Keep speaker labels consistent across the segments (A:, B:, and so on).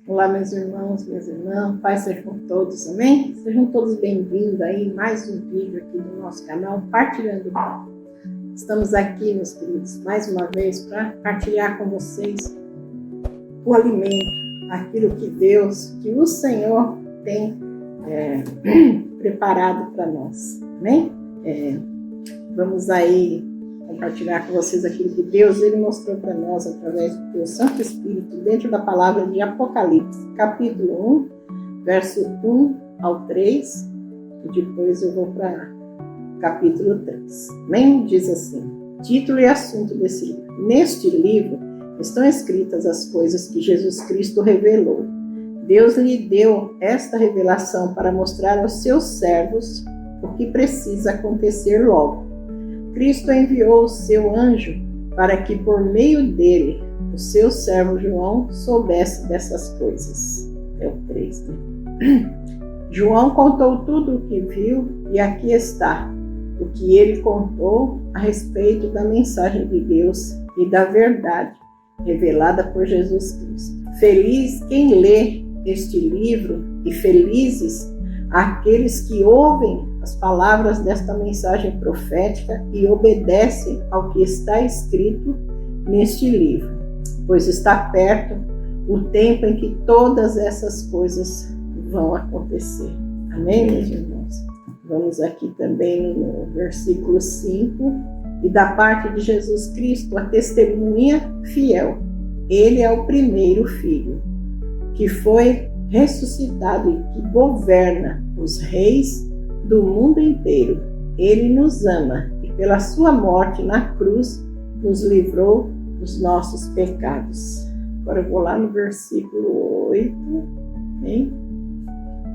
A: Olá, meus irmãos, minhas irmãs, paz seja com todos, amém? Sejam todos bem-vindos aí, mais um vídeo aqui do nosso canal, Partilhando o Pão. Estamos aqui, meus queridos, mais uma vez para partilhar com vocês o alimento, aquilo que Deus, que o Senhor tem preparado para nós, amém? Vamos aí compartilhar com vocês aquilo que Deus ele mostrou para nós através do seu Santo Espírito dentro da palavra de Apocalipse, capítulo 1, verso 1 ao 3, e depois eu vou para capítulo 3. Amém? Diz assim: título e assunto desse livro. Neste livro estão escritas as coisas que Jesus Cristo revelou. Deus lhe deu esta revelação para mostrar aos seus servos o que precisa acontecer logo. Cristo enviou o seu anjo para que, por meio dele, o seu servo João soubesse dessas coisas. É o 3, né? João contou tudo o que viu e aqui está o que ele contou a respeito da mensagem de Deus e da verdade revelada por Jesus Cristo. Feliz quem lê este livro e felizes aqueles que ouvem as palavras desta mensagem profética e obedecem ao que está escrito neste livro, pois está perto o tempo em que todas essas coisas vão acontecer. Amém, meus irmãos? Vamos aqui também no versículo 5. E da parte de Jesus Cristo, a testemunha fiel. Ele é o primeiro filho, que foi ressuscitado e que governa os reis do mundo inteiro. Ele nos ama e pela sua morte na cruz nos livrou dos nossos pecados. Agora eu vou lá no versículo 8, hein?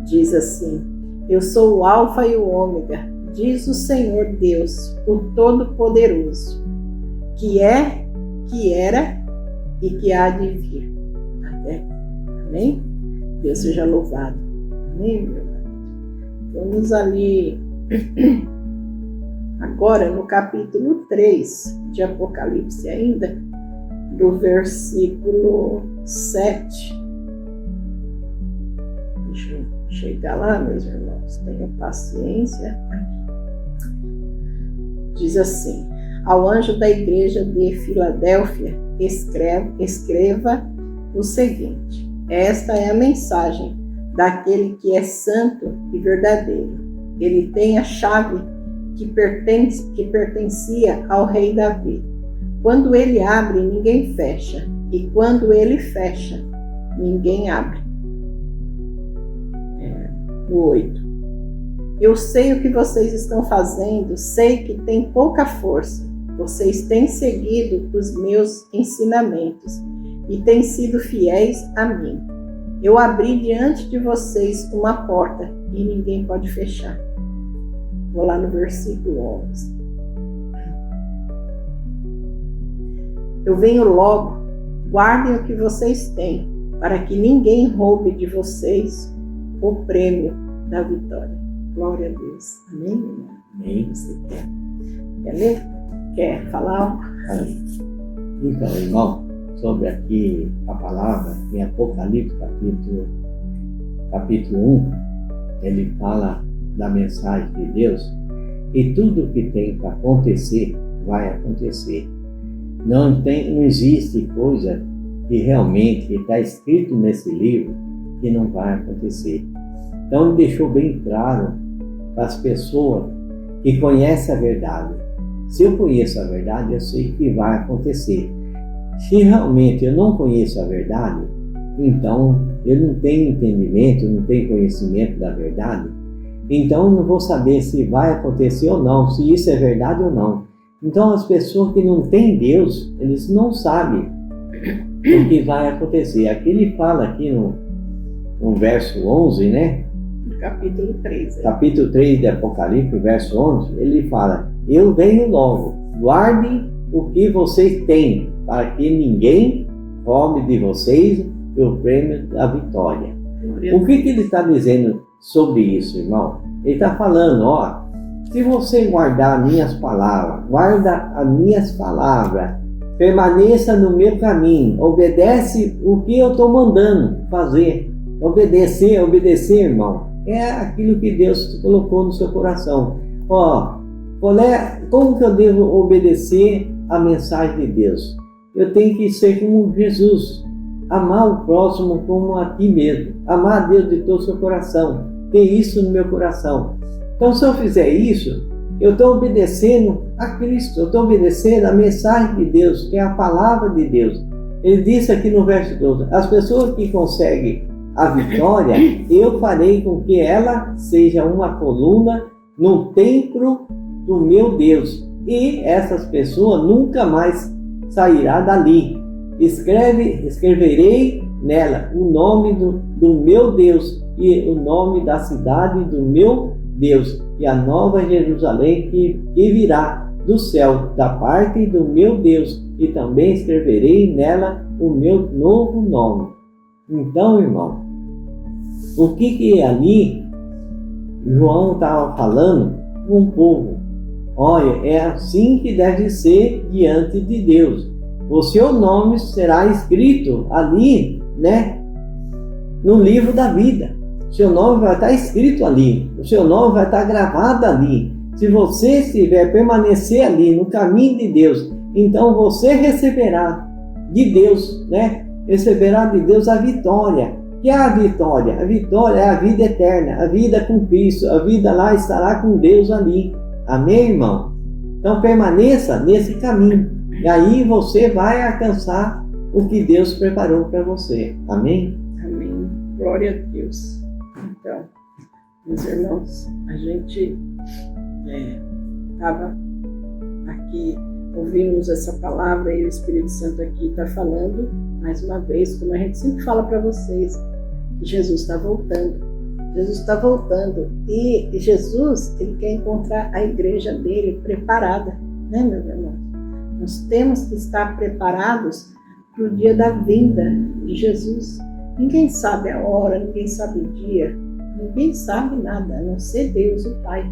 A: Diz assim: eu sou o Alfa e o Ômega, diz o Senhor Deus, o Todo-Poderoso, que é, que era e que há de vir. Até. Amém? Deus seja louvado. Amém, meu marido? Vamos ali agora no capítulo 3 de Apocalipse ainda, do versículo 7. Deixa eu chegar lá, meus irmãos, tenham paciência. Diz assim: ao anjo da igreja de Filadélfia escreva o seguinte: esta é a mensagem daquele que é santo e verdadeiro. Ele tem a chave que pertencia ao rei Davi. Quando ele abre, ninguém fecha, e quando ele fecha, ninguém abre. No 8. Eu sei o que vocês estão fazendo, sei que tem pouca força. Vocês têm seguido os meus ensinamentos e têm sido fiéis a mim. Eu abri diante de vocês uma porta e ninguém pode fechar. Vou lá no versículo 11. Eu venho logo, guardem o que vocês têm, para que ninguém roube de vocês o prêmio da vitória. Glória a Deus. Amém?
B: Amém.
A: Você quer ler? Quer falar?
B: Então, irmão, sobre aqui a palavra em Apocalipse, capítulo 1, ele fala da mensagem de Deus e tudo que tem para acontecer, vai acontecer. Não existe coisa que realmente está escrito nesse livro que não vai acontecer. Então ele deixou bem claro para as pessoas que conhecem a verdade. Se eu conheço a verdade, eu sei que vai acontecer. Se realmente eu não conheço a verdade, então eu não tenho entendimento, eu não tenho conhecimento da verdade, então eu não vou saber se vai acontecer ou não, se isso é verdade ou não. Então as pessoas que não têm Deus, eles não sabem o que vai acontecer. Aqui ele fala aqui no verso 11, né?
A: Capítulo 3.
B: Capítulo 3 de Apocalipse, verso 11, ele fala: eu venho logo, guardem o que vocês têm, para que ninguém roube de vocês o prêmio da vitória. O que ele está dizendo sobre isso, irmão? Ele está falando, se você guardar minhas palavras, guarda as minhas palavras, permaneça no meu caminho, obedece o que eu estou mandando fazer. Obedecer, irmão, é aquilo que Deus colocou no seu coração. Como que eu devo obedecer a mensagem de Deus? Eu tenho que ser como Jesus, amar o próximo como a ti mesmo, amar a Deus de todo o seu coração, ter isso no meu coração. Então, se eu fizer isso, eu estou obedecendo a Cristo, eu estou obedecendo a mensagem de Deus, que é a palavra de Deus. Ele disse aqui no verso 12, as pessoas que conseguem a vitória, eu farei com que ela seja uma coluna no templo do meu Deus, e essas pessoas nunca mais sairá dali. Escreverei nela o nome do meu Deus e o nome da cidade do meu Deus e a nova Jerusalém que virá do céu da parte do meu Deus, e também escreverei nela o meu novo nome. Então, irmão, o que ali João estava falando com o povo? Olha, é assim que deve ser diante de Deus. O seu nome será escrito ali, né, no livro da vida. O seu nome vai estar escrito ali. O seu nome vai estar gravado ali. Se você estiver permanecer ali no caminho de Deus, então você receberá de Deus, né? Receberá de Deus a vitória. Que é a vitória? A vitória é a vida eterna, a vida com Cristo, a vida lá estará com Deus ali. Amém, irmão? Então permaneça nesse caminho. E aí você vai alcançar o que Deus preparou para você. Amém?
A: Amém. Glória a Deus. Então, meus irmãos, a gente estava aqui, ouvimos essa palavra e o Espírito Santo aqui está falando, mais uma vez, como a gente sempre fala para vocês, que Jesus está voltando. Jesus está voltando e Jesus, ele quer encontrar a igreja dele preparada, né, meus irmãos? Nós temos que estar preparados para o dia da vinda de Jesus. Ninguém sabe a hora, ninguém sabe o dia, ninguém sabe nada, a não ser Deus, o Pai,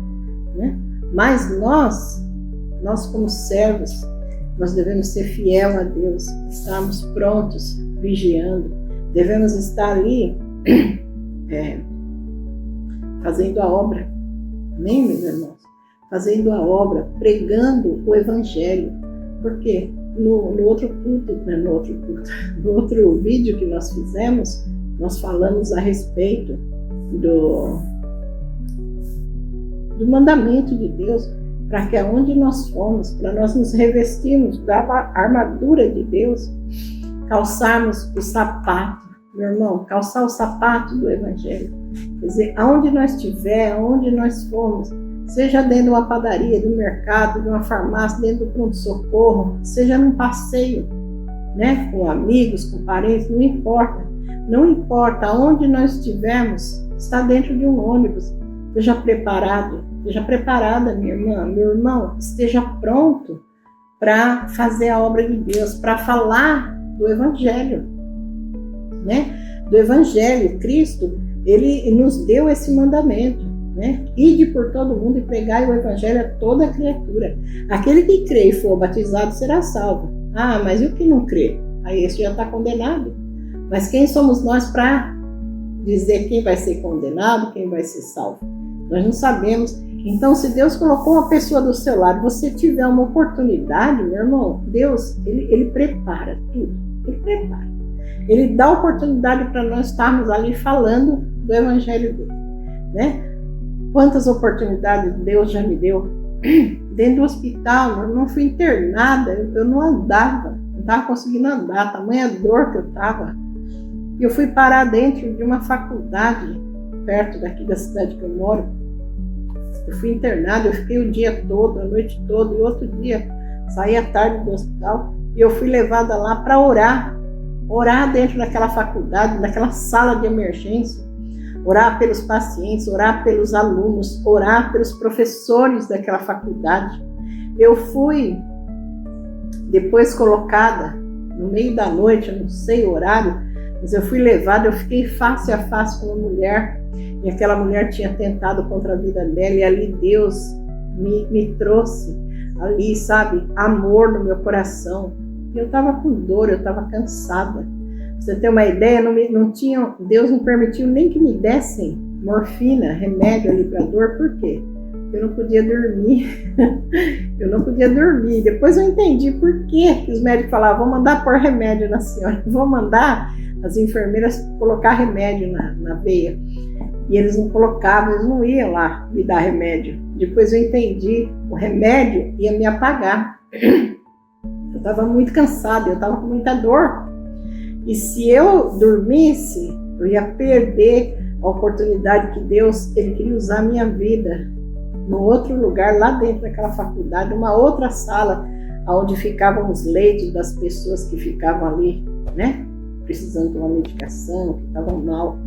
A: né? Mas nós como servos, nós devemos ser fiel a Deus, estarmos prontos, vigiando, devemos estar ali fazendo a obra, amém, meus irmãos? Fazendo a obra, pregando o Evangelho, porque no outro vídeo que nós fizemos, nós falamos a respeito do mandamento de Deus, para que aonde nós formos, para nós nos revestirmos da armadura de Deus, calçarmos o sapato, meu irmão, calçar o sapato do Evangelho. Quer dizer, aonde nós estiver, aonde nós formos, seja dentro de uma padaria, do mercado, de uma farmácia, dentro do pronto-socorro, seja num passeio, né, com amigos, com parentes, não importa. Não importa aonde nós estivermos, está dentro de um ônibus. Esteja preparado, esteja preparada, minha irmã, meu irmão, esteja pronto para fazer a obra de Deus, para falar do Evangelho, né? Do Evangelho. Cristo, ele nos deu esse mandamento, né? Ide por todo mundo e pregai o Evangelho a toda criatura. Aquele que crê e for batizado será salvo. Ah, mas e o que não crê? Aí esse já está condenado. Mas quem somos nós para dizer quem vai ser condenado, quem vai ser salvo? Nós não sabemos. Então, se Deus colocou uma pessoa do seu lado, você tiver uma oportunidade, meu irmão, Deus, ele prepara tudo. Ele prepara. Ele dá oportunidade para nós estarmos ali falando do Evangelho dele, né? Quantas oportunidades Deus já me deu. Dentro do hospital, eu não fui internada, eu não andava, não estava conseguindo andar, tamanha dor que eu estava. E eu fui parar dentro de uma faculdade, perto daqui da cidade que eu moro. Eu fui internada, eu fiquei o dia todo, a noite toda, e outro dia saí à tarde do hospital e eu fui levada lá para orar dentro daquela faculdade, daquela sala de emergência, orar pelos pacientes, orar pelos alunos, orar pelos professores daquela faculdade. Eu fui depois colocada no meio da noite, eu não sei o horário, mas eu fui levada, eu fiquei face a face com uma mulher, e aquela mulher tinha tentado contra a vida dela, e ali Deus me trouxe, ali, sabe, amor no meu coração, Eu estava com dor, eu estava cansada. Pra você ter uma ideia, Deus não permitiu nem que me dessem morfina, remédio ali para dor. Por quê? Eu não podia dormir. Eu não podia dormir. Depois eu entendi por que os médicos falavam: vou mandar pôr remédio na senhora, vou mandar as enfermeiras colocar remédio na veia. E eles não colocavam, eles não iam lá me dar remédio. Depois eu entendi, o remédio ia me apagar. Eu estava muito cansada, eu estava com muita dor. E se eu dormisse, eu ia perder a oportunidade que Deus, Ele queria usar a minha vida no outro lugar, lá dentro daquela faculdade, uma outra sala, onde ficavam os leitos das pessoas que ficavam ali, né? Precisando de uma medicação, que estavam mal.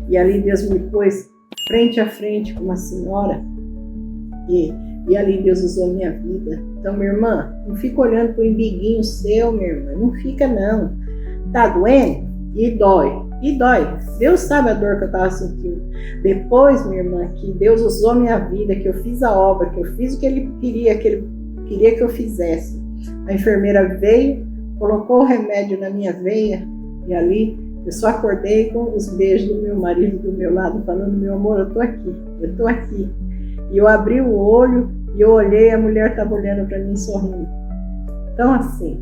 A: E ali Deus me pôs frente a frente com uma senhora e ali Deus usou a minha vida. Então, minha irmã, não fica olhando para o umbiguinho seu, minha irmã, não fica não. Tá doendo? E dói. E dói. Deus sabe a dor que eu estava sentindo. Depois, minha irmã, que Deus usou a minha vida, que eu fiz a obra, que eu fiz o que Ele queria que eu fizesse. A enfermeira veio, colocou o remédio na minha veia e ali eu só acordei com os beijos do meu marido do meu lado, falando: meu amor, eu tô aqui. E eu abri o olho e eu olhei, a mulher estava olhando para mim sorrindo. Então, assim,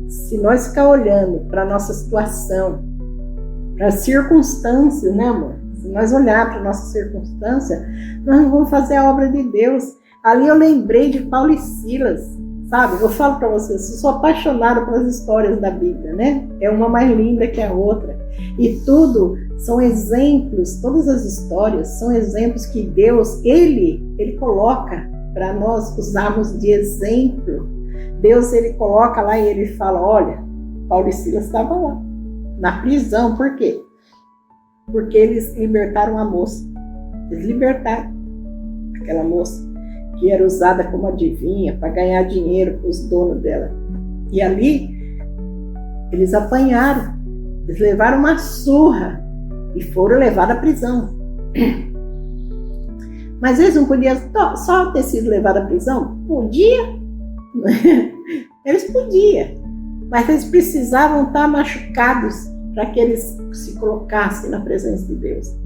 A: se nós ficar olhando para a nossa situação, para as circunstâncias, né, amor? Se nós olhar para a nossa circunstância, nós não vamos fazer a obra de Deus. Ali eu lembrei de Paulo e Silas. Sabe, eu falo para vocês, eu sou apaixonada pelas histórias da Bíblia, né? É uma mais linda que a outra. E tudo são exemplos, todas as histórias são exemplos que Deus, Ele coloca para nós usarmos de exemplo. Deus, Ele coloca lá e Ele fala: olha, Paulo e Silas estavam lá, na prisão. Por quê? Porque eles libertaram a moça. Eles libertaram aquela moça que era usada como adivinha para ganhar dinheiro para os donos dela. E ali, eles apanharam, eles levaram uma surra e foram levados à prisão. Mas eles não podiam só ter sido levados à prisão? Podia. Eles podiam, mas eles precisavam estar machucados para que eles se colocassem na presença de Deus.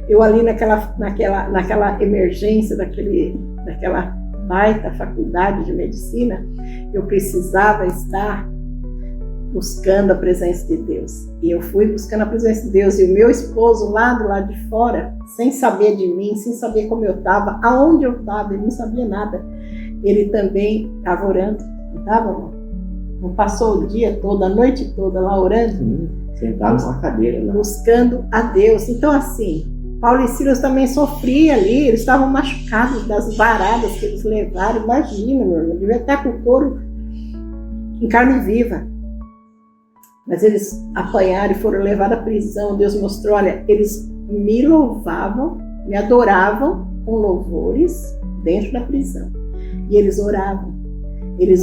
A: Eu ali naquela emergência, daquela baita faculdade de medicina, eu precisava estar buscando a presença de Deus. E eu fui buscando a presença de Deus. E o meu esposo lá do lado de fora, sem saber de mim, sem saber como eu estava, aonde eu estava, ele não sabia nada. Ele também estava orando, não estava, amor? Não passou o dia todo, a noite toda lá orando?
B: Sentado numa cadeira lá.
A: Buscando a Deus. Então, assim, Paulo e Silas também sofriam ali, eles estavam machucados das varadas que eles levaram. Imagina, meu irmão, devia estar com o couro em carne viva. Mas eles apanharam e foram levados à prisão. Deus mostrou, olha, eles me louvavam, me adoravam com louvores dentro da prisão. E eles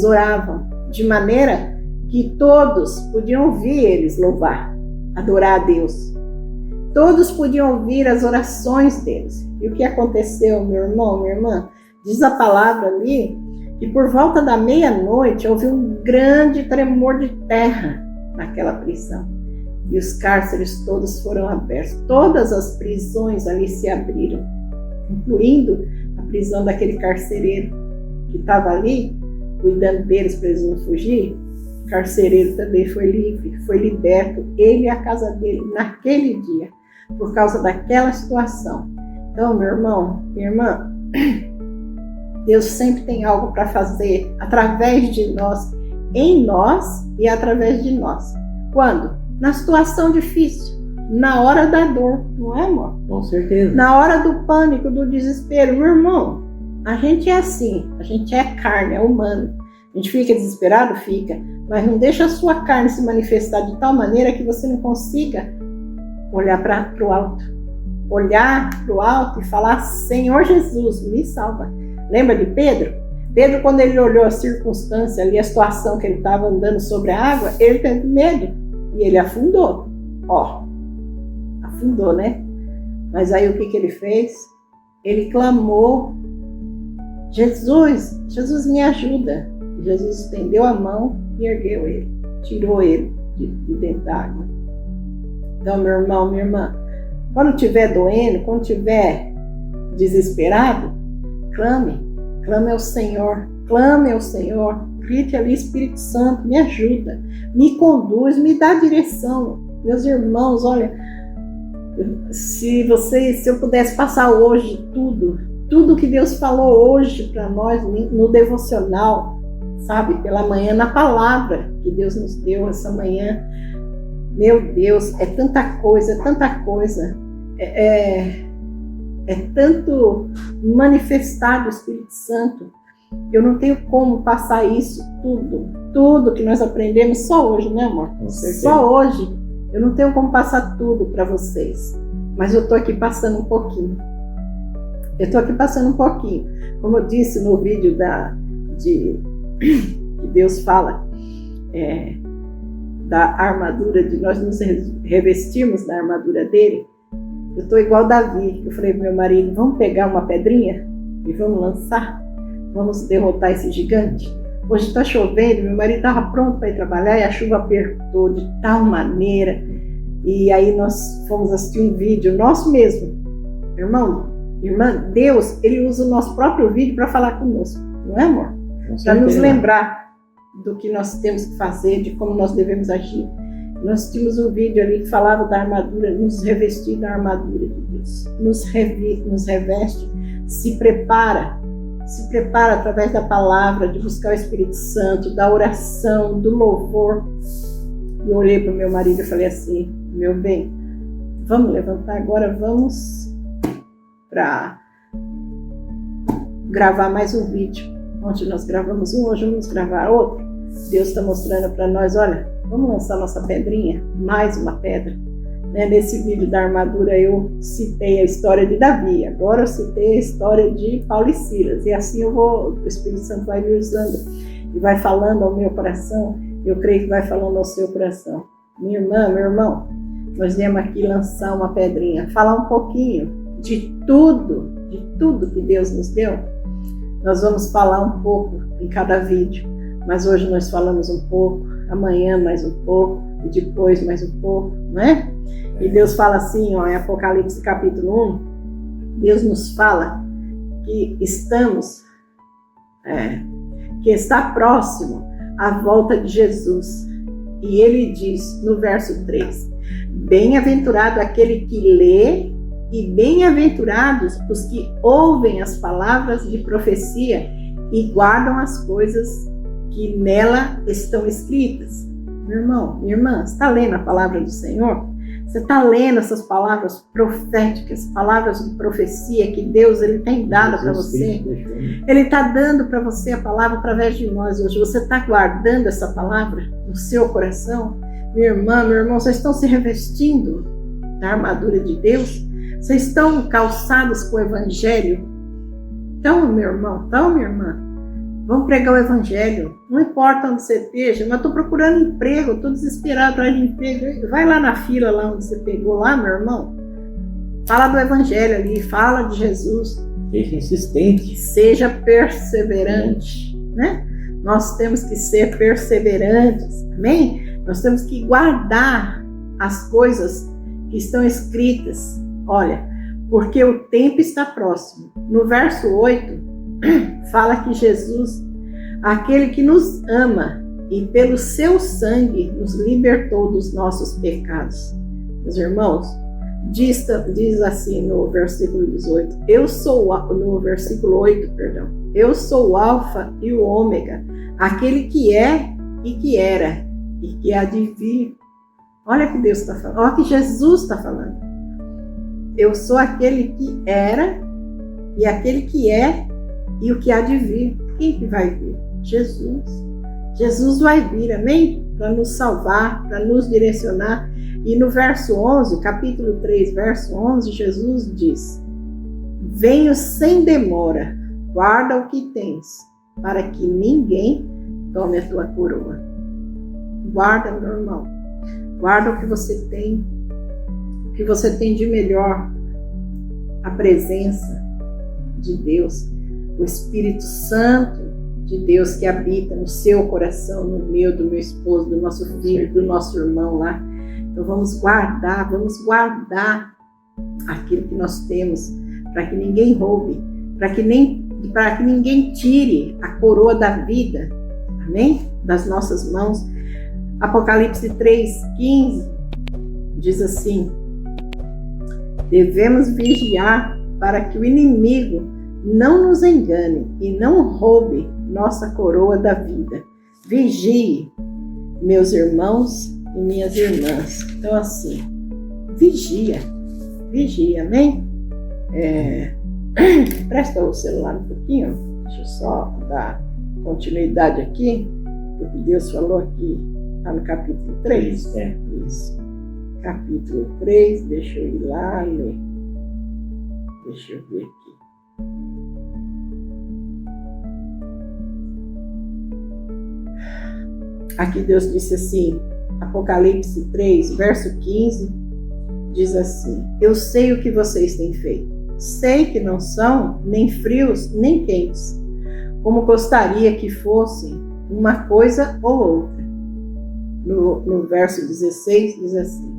A: oravam de maneira que todos podiam ouvir eles louvar, adorar a Deus. Todos podiam ouvir as orações deles. E o que aconteceu, meu irmão, minha irmã? Diz a palavra ali que por volta da meia-noite houve um grande tremor de terra naquela prisão. E os cárceres todos foram abertos. Todas as prisões ali se abriram, incluindo a prisão daquele carcereiro que estava ali, cuidando deles para eles não fugir. O carcereiro também foi livre, foi liberto, ele e a casa dele, naquele dia, por causa daquela situação. Então, meu irmão, minha irmã, Deus sempre tem algo para fazer através de nós, em nós e através de nós. Quando? Na situação difícil, na hora da dor, não é, amor?
B: Com certeza.
A: Na hora do pânico, do desespero. Meu irmão, a gente é assim, a gente é carne, é humano. A gente fica desesperado? Fica. Mas não deixa a sua carne se manifestar de tal maneira que você não consiga olhar para o alto. Olhar para o alto e falar: Senhor Jesus, me salva. Lembra de Pedro? Pedro, quando ele olhou a circunstância ali, a situação que ele estava andando sobre a água, ele teve medo e ele afundou. Afundou, né? Mas aí o que ele fez? Ele clamou: Jesus, me ajuda. Jesus estendeu a mão e ergueu ele, tirou ele de dentro da água. Então, meu irmão, minha irmã, quando estiver doendo, quando estiver desesperado, clame ao Senhor, clame ao Senhor, grite ali, Espírito Santo, me ajuda, me conduz, me dá direção. Meus irmãos, olha, se eu pudesse passar hoje tudo que Deus falou hoje para nós no devocional, sabe, pela manhã, na palavra que Deus nos deu essa manhã, meu Deus, é tanta coisa, é tanto manifestar do Espírito Santo. Eu não tenho como passar isso tudo que nós aprendemos só hoje, né, amor? Só hoje. Eu não tenho como passar tudo para vocês, mas eu estou aqui passando um pouquinho. Como eu disse no vídeo que Deus fala da armadura, de nós nos revestirmos da armadura dele. Eu estou igual Davi. Eu falei para meu marido, vamos pegar uma pedrinha e vamos lançar? Vamos derrotar esse gigante? Hoje está chovendo, meu marido estava pronto para ir trabalhar e a chuva apertou de tal maneira. E aí nós fomos assistir um vídeo nosso mesmo. Irmão, irmã, Deus, ele usa o nosso próprio vídeo para falar conosco, não é, amor? Para nos lembrar do que nós temos que fazer, de como nós devemos agir. Nós tínhamos um vídeo ali que falava da armadura, nos revestir da armadura de Deus. Nos reveste, se prepara através da palavra, de buscar o Espírito Santo, da oração, do louvor. E eu olhei para o meu marido e falei assim, meu bem, vamos levantar agora, vamos para gravar mais um vídeo. Ontem nós gravamos um, hoje vamos gravar outro. Deus está mostrando para nós, olha, vamos lançar nossa pedrinha, mais uma pedra. Nesse vídeo da armadura eu citei a história de Davi, agora eu citei a história de Paulo e Silas, e assim o Espírito Santo vai me usando e vai falando ao meu coração, eu creio que vai falando ao seu coração. Minha irmã, meu irmão, nós viemos aqui lançar uma pedrinha, falar um pouquinho de tudo que Deus nos deu. Nós vamos falar um pouco em cada vídeo, mas hoje nós falamos um pouco, amanhã mais um pouco, e depois mais um pouco, não é? E Deus fala assim, ó, em Apocalipse capítulo 1, Deus nos fala que que está próximo a volta de Jesus. E ele diz no verso 3, bem-aventurado aquele que lê e bem-aventurados os que ouvem as palavras de profecia e guardam as coisas que nela estão escritas. Meu irmão, minha irmã, você está lendo a palavra do Senhor? Você está lendo essas palavras proféticas, palavras de profecia que Deus ele tem dado para você? Ele está dando para você a palavra através de nós hoje. Você está guardando essa palavra no seu coração? Minha irmã, meu irmão, vocês estão se revestindo da armadura de Deus? Vocês estão calçados com o Evangelho? Então, meu irmão, então, minha irmã, vamos pregar o Evangelho. Não importa onde você esteja, mas estou procurando emprego, estou desesperado atrás de emprego. Vai lá na fila, lá onde você pegou lá, meu irmão. Fala do Evangelho ali, fala de Jesus.
B: Seja insistente.
A: Seja perseverante, né? Nós temos que ser perseverantes, amém? Nós temos que guardar as coisas que estão escritas. Olha, porque o tempo está próximo. No verso 8, fala que Jesus, aquele que nos ama e pelo seu sangue nos libertou dos nossos pecados. Meus irmãos, diz assim no versículo 18, no versículo 8, perdão, eu sou o alfa e o ômega, aquele que é e que era e que há de vir. Olha que Deus está falando, olha que Jesus está falando. Eu sou aquele que era e aquele que é e o que há de vir. Quem que vai vir? Jesus. Jesus vai vir, amém? Para nos salvar, para nos direcionar. E no verso 11, capítulo 3, verso 11, Jesus diz: venho sem demora, guarda o que tens, para que ninguém tome a tua coroa. Guarda, meu irmão. Guarda o que você tem. O que você tem de melhor. A presença de Deus. O Espírito Santo de Deus que habita no seu coração, no meu, do meu esposo, do nosso filho, do nosso irmão lá. Então vamos guardar aquilo que nós temos, para que ninguém roube, para que ninguém tire a coroa da vida, amém? Das nossas mãos. Apocalipse 3:15 diz assim: devemos vigiar para que o inimigo não nos engane e não roube nossa coroa da vida. Vigie, meus irmãos e minhas irmãs. Então assim, vigia, amém? Presta o celular um pouquinho, deixa eu só dar continuidade aqui, porque Deus falou aqui, está no capítulo 3. Isso. Capítulo 3, deixa eu ir lá ler. Deixa eu ver aqui. Aqui Deus disse assim, Apocalipse 3, verso 15, diz assim: eu sei o que vocês têm feito. Sei que não são nem frios nem quentes, como gostaria que fossem uma coisa ou outra. No verso 16 diz assim: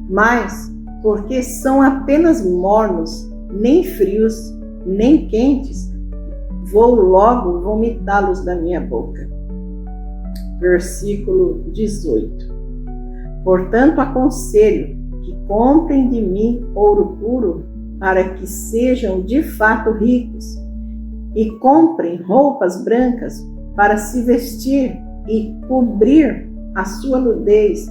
A: mas porque são apenas mornos, nem frios nem quentes, vou logo vomitá-los da minha boca. Versículo 18: portanto aconselho que comprem de mim ouro puro, para que sejam de fato ricos, e comprem roupas brancas para se vestir e cobrir a sua nudez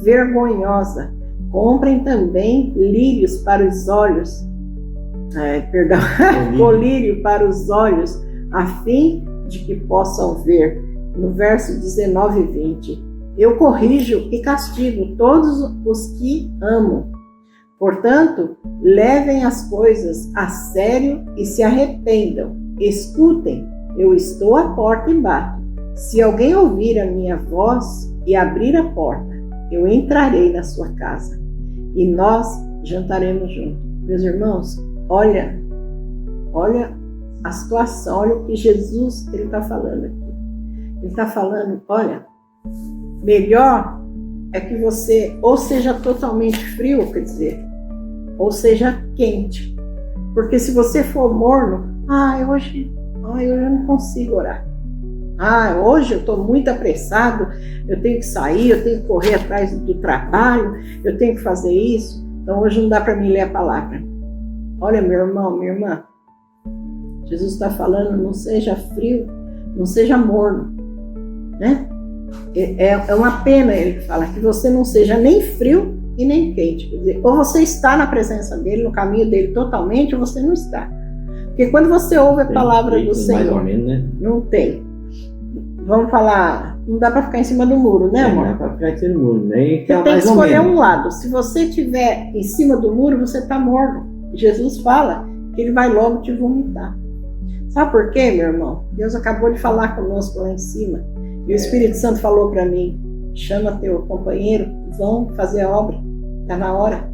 A: vergonhosa. Comprem também lírios para os olhos, colírio para os olhos, a fim de que possam ver. No verso 19 e 20, eu corrijo e castigo todos os que amo. Portanto, levem as coisas a sério e se arrependam. Escutem, eu estou à porta e bato. Se alguém ouvir a minha voz e abrir a porta, eu entrarei na sua casa e nós jantaremos juntos. Meus irmãos, olha a situação, olha o que Jesus está falando aqui. Ele está falando, olha, melhor é que você ou seja totalmente frio, quer dizer, ou seja quente. Porque se você for morno, hoje eu não consigo orar. Hoje eu estou muito apressado, eu tenho que sair, eu tenho que correr atrás do trabalho, eu tenho que fazer isso, então hoje não dá para mim ler a palavra. Olha, meu irmão, minha irmã, Jesus está falando, não seja frio, não seja morno, né? É uma pena, ele fala, que você não seja nem frio e nem quente. Quer dizer, ou você está na presença dele, no caminho dele totalmente, ou você não está. Porque quando você ouve a palavra do Senhor, mais ou menos, né? Não tem. Vamos falar, não dá para ficar em cima do muro, né, amor?
B: Não dá para ficar em cima do muro, né?
A: Você tem que escolher um lado. Se você estiver em cima do muro, você está morno. Jesus fala que ele vai logo te vomitar. Sabe por quê, meu irmão? Deus acabou de falar conosco lá em cima. E o Espírito Santo falou para mim: chama teu companheiro, vão fazer a obra. Está na hora.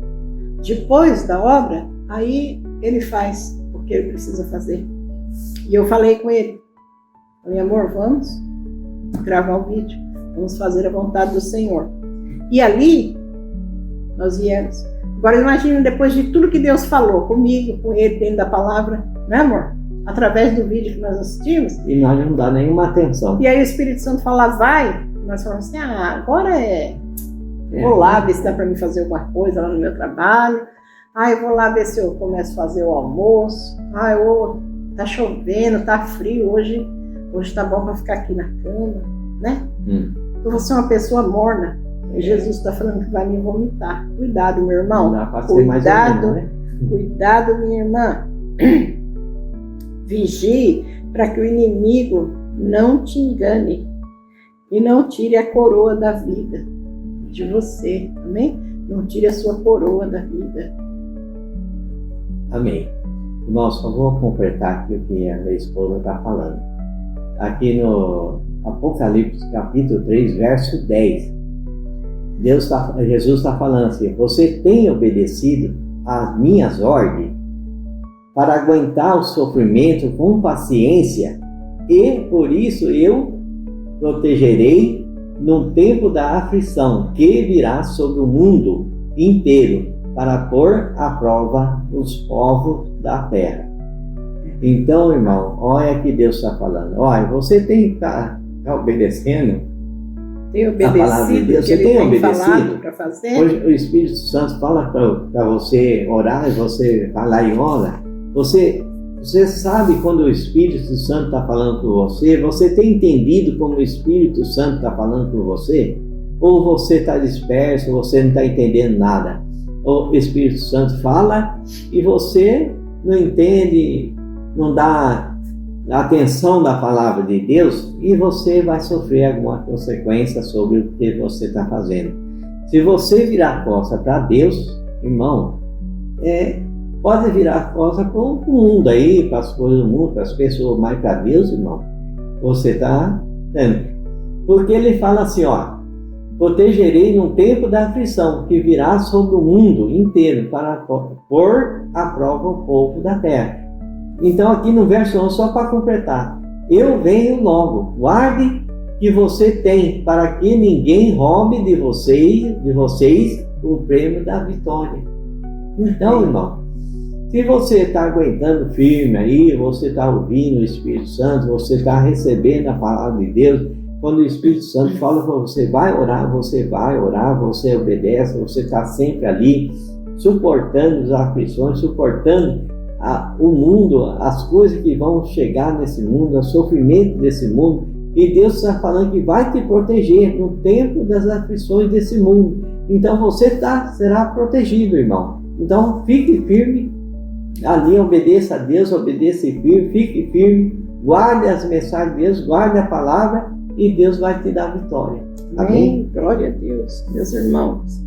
A: Depois da obra, aí ele faz o que ele precisa fazer. E eu falei com ele. Falei, amor, vamos gravar um vídeo. Vamos fazer a vontade do Senhor. E ali, nós viemos. Agora imagine, depois de tudo que Deus falou comigo, com ele, dentro da palavra, né, amor? Através do vídeo que nós assistimos.
B: E nós não dá nenhuma atenção.
A: E aí o Espírito Santo fala, vai. Nós falamos assim, agora vou lá ver se dá para mim fazer alguma coisa lá no meu trabalho. Eu vou lá ver se eu começo a fazer o almoço. Tá chovendo, tá frio, hoje tá bom para ficar aqui na cama, né? Eu vou ser uma pessoa morna. E Jesus está falando que vai me vomitar. Cuidado, meu irmão. Cuidado, né? Cuidado, minha irmã. Vigie para que o inimigo não te engane e não tire a coroa da vida de você, amém? Não tire a sua coroa da vida.
B: Amém. Irmãos, eu vou completar aqui o que a minha esposa está falando. Aqui no Apocalipse capítulo 3, verso 10, Jesus está falando assim: você tem obedecido às minhas ordens para aguentar o sofrimento com paciência e por isso eu protegerei no tempo da aflição que virá sobre o mundo inteiro para pôr à prova os povos da terra. Então, irmão, olha que Deus está falando. Olha, você tem que estar obedecendo a palavra de Deus. Você tem obedecido?
A: Para fazer?
B: Hoje o Espírito Santo fala para você orar e você vai lá e ora. Você sabe quando o Espírito Santo está falando com você? Você tem entendido como o Espírito Santo está falando com você? Ou você está disperso, você não está entendendo nada? O Espírito Santo fala e você não entende, não dá atenção da palavra de Deus e você vai sofrer alguma consequência sobre o que você está fazendo. Se você virar a costa para Deus, irmão, pode virar a costa para o mundo aí, para as coisas do mundo, para as pessoas, mas para Deus, irmão, você está vendo? Porque ele fala assim, ó, protegerei num tempo da aflição que virá sobre o mundo inteiro para pôr à prova o povo da terra. Então aqui no verso 11, só para completar, eu venho logo, guarde que você tem, para que ninguém roube de vocês o prêmio da vitória. Então, irmão, se você está aguentando firme aí, você está ouvindo o Espírito Santo, você está recebendo a palavra de Deus, quando o Espírito Santo fala para você, vai orar, você obedece, você está sempre ali, suportando as aflições, suportando o mundo, as coisas que vão chegar nesse mundo, o sofrimento desse mundo, e Deus está falando que vai te proteger no tempo das aflições desse mundo. Então você será protegido, irmão. Então fique firme, ali obedeça a Deus, obedeça firme, fique firme, guarde as mensagens de Deus, guarde a palavra e Deus vai te dar vitória. Amém?
A: Glória a Deus. Meus irmãos,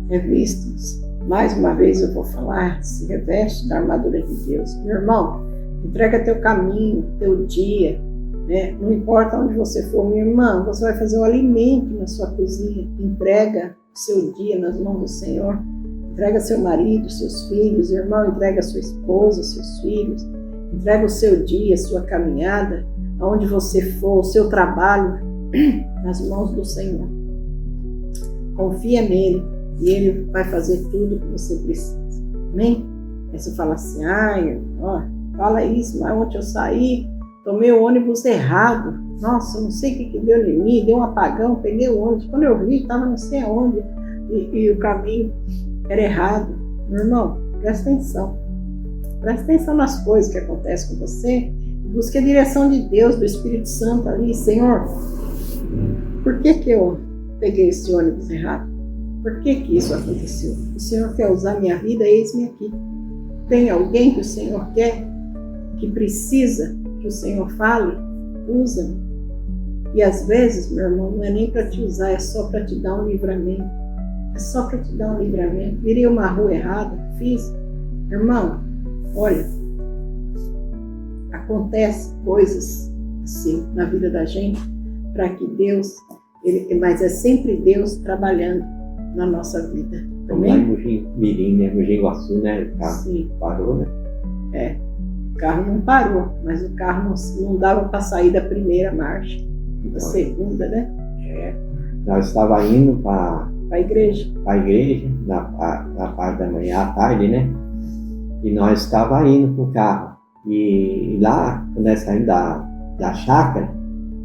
A: revistos. Mais uma vez eu vou falar, se reveste da armadura de Deus. Meu irmão, entrega teu caminho, teu dia, né? Não importa onde você for, minha irmã, você vai fazer o alimento na sua cozinha. Entrega o seu dia nas mãos do Senhor. Entrega seu marido, seus filhos, irmão, entrega sua esposa, seus filhos. Entrega o seu dia, sua caminhada, aonde você for, o seu trabalho, nas mãos do Senhor. Confia nele. E Ele vai fazer tudo o que você precisa. Amém? Aí você fala assim, fala isso, mas ontem eu saí, tomei o ônibus errado. Nossa, eu não sei o que deu em mim, deu um apagão, peguei o ônibus. Quando eu vi, estava não sei aonde, e o caminho era errado. Meu irmão, presta atenção. Presta atenção nas coisas que acontecem com você. Busque a direção de Deus, do Espírito Santo ali. Senhor, por que eu peguei esse ônibus errado? Por que isso aconteceu? O Senhor quer usar minha vida, eis-me aqui. Tem alguém que o Senhor quer, que precisa que o Senhor fale? Usa-me. E às vezes, meu irmão, não é nem para te usar, é só para te dar um livramento. É só para te dar um livramento. Virei uma rua errada, fiz. Irmão, olha, acontece coisas assim na vida da gente para que Deus, mas é sempre Deus trabalhando na nossa vida.
B: Também? Como lá em Mirim, né? Mogi Guaçu, né? O carro parou, né?
A: O carro não parou, mas o carro não dava para sair da primeira marcha, da segunda, né?
B: Nós estávamos indo para
A: a igreja.
B: Na parte da manhã, à tarde, né? E nós estávamos indo com o carro. E lá, quando nós saímos da chácara,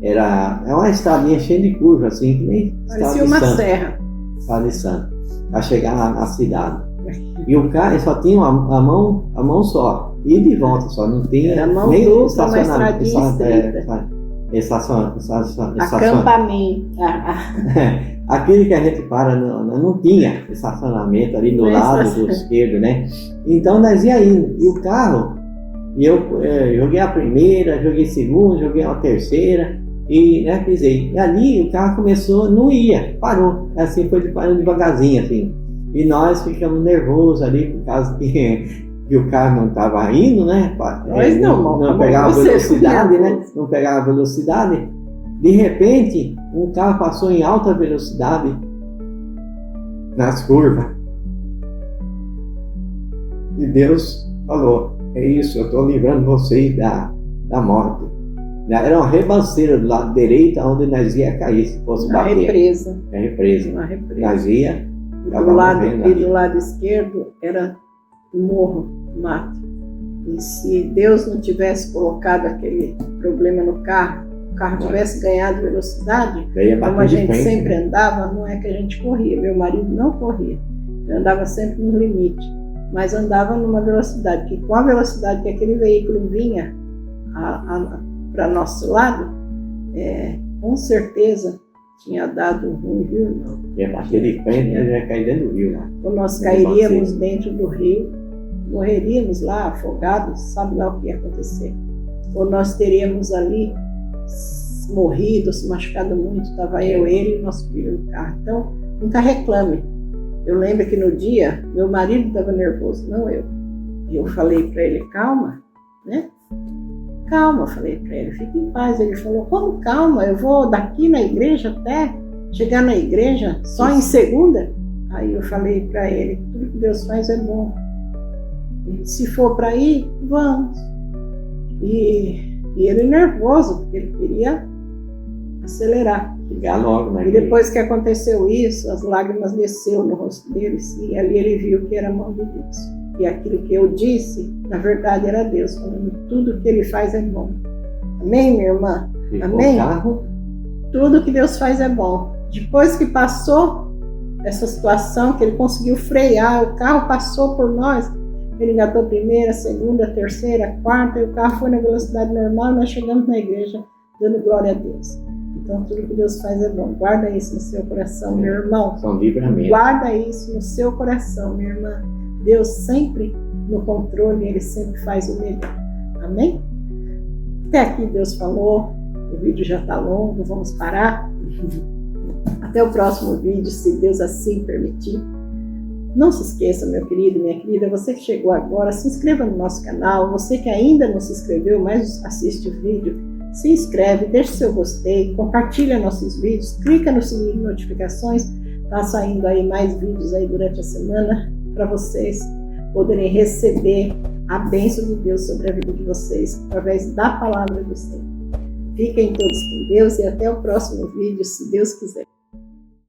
B: é uma estradinha cheia de curvas, assim, que nem
A: parecia uma serra.
B: Estrada de Santo, para chegar lá na cidade. E o carro só tinha a mão só, e de volta só, não tinha nem estacionamento.
A: Acampamento.
B: Aquele que a gente para, não tinha estacionamento ali do lado do esquerdo, né? Então nós ia indo, e o carro, eu joguei a primeira, joguei a segunda, joguei a terceira, e pisei. E ali o carro começou, não ia, parou. Assim, foi parando devagarzinho, assim. E nós ficamos nervosos ali, por causa que o carro não estava indo, né?
A: Nós
B: não pegava velocidade, né? Não pegava velocidade. De repente, um carro passou em alta velocidade nas curvas. E Deus falou, é isso, eu estou livrando vocês da morte. Era uma rebanceira do lado direito, onde nós ia cair se fosse
A: Uma
B: bater.
A: represa.
B: É represa.
A: Uma represa.
B: Nós ia.
A: Do lado esquerdo era morro, mato. E se Deus não tivesse colocado aquele problema no carro, o carro tivesse ganhado velocidade, como a gente sempre andava, não é que a gente corria. Meu marido não corria. Ele andava sempre no limite, mas andava numa velocidade, que com a velocidade que aquele veículo vinha para nosso lado, com certeza tinha dado ruim, viu, irmão?
B: Ia bater de frente, ele ia cair dentro do rio lá.
A: Ou nós cairíamos dentro do rio, morreríamos lá afogados, sabe lá o que ia acontecer. Ou nós teríamos ali morrido, se machucado muito, estava eu, ele e nosso filho no carro. Então, nunca reclame. Eu lembro que no dia, meu marido estava nervoso, não eu. E eu falei para ele, calma, né? Calma, eu falei para ele, fique em paz. Ele falou, como calma? Eu vou daqui na igreja até chegar na igreja só em segunda? Aí eu falei para ele, tudo que Deus faz é bom. E se for para ir, vamos. E ele nervoso, porque ele queria acelerar.
B: Chegar logo na
A: igreja. E depois que aconteceu isso, as lágrimas desceram no rosto dele, e ali ele viu que era a mão de Deus. E aquilo que eu disse, na verdade, era Deus, falando tudo que Ele faz é bom. Amém, minha irmã? Amém? Tudo que Deus faz é bom. Depois que passou essa situação, que Ele conseguiu frear, o carro passou por nós, Ele engatou a primeira, a segunda, a terceira, a quarta, e o carro foi na velocidade normal, e nós chegamos na igreja dando glória a Deus. Então, tudo que Deus faz é bom. Guarda isso no seu coração, meu irmão.
B: São livramento.
A: Guarda isso no seu coração, minha irmã. Deus sempre no controle, Ele sempre faz o melhor. Amém? Até aqui Deus falou, o vídeo já está longo, vamos parar. Até o próximo vídeo, se Deus assim permitir. Não se esqueça, meu querido, minha querida, você que chegou agora, se inscreva no nosso canal. Você que ainda não se inscreveu, mas assiste o vídeo, se inscreve, deixe seu gostei, compartilha nossos vídeos, clica no sininho de notificações. Está saindo aí mais vídeos aí durante a semana, para vocês poderem receber a bênção de Deus sobre a vida de vocês, através da palavra do Senhor. Fiquem todos com Deus e até o próximo vídeo, se Deus quiser.